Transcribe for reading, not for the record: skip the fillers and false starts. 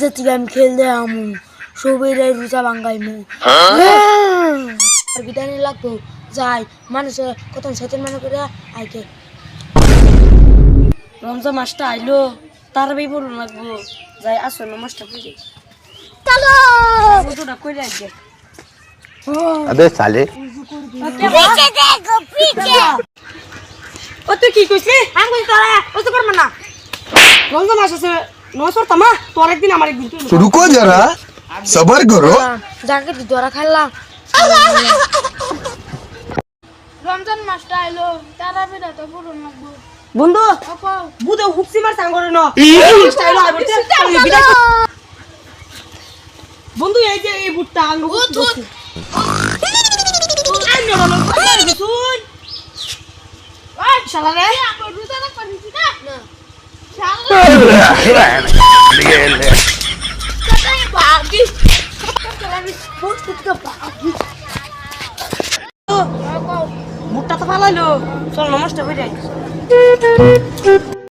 যেতে আমি খেলতে আমু সবের রোজা ভাঙ্গাইমু বিদায় লাগবো যাই মানুষের কত সেতন মনে করে আইকে রমজান মাসটা আইলো তার বই লাগবো যাই আসো মাসটা বুঝে চলো ওটা কইরা আইকে अबे साले पीछे देखो पीछे ओ तू की কইছিস আমি কই তোরা ও তো করব না রমজান মাস আছে নসর তামা তোর একদিন আমার একদিন तो रुको जरा सबर करो জাকে দি তোরা খাইলাম রমজান মাসটা আইলো তারা বিনা তো পুরো লাগবো বন্ধু বুদে হুকসি মার সাঙ্গরে ন মাসটা আইলো আইবতে বিদায় বন্ধু এই যে এই বুটটা আঙ্গ বুঝছি আইনো রলো শুন ওই শালা রে আমরা রোজা না করিস না শালা কতই বাকি কতই পোস্ট তো বাকি বুটটা তো ফালাইলো চল নমস্তে হই যাই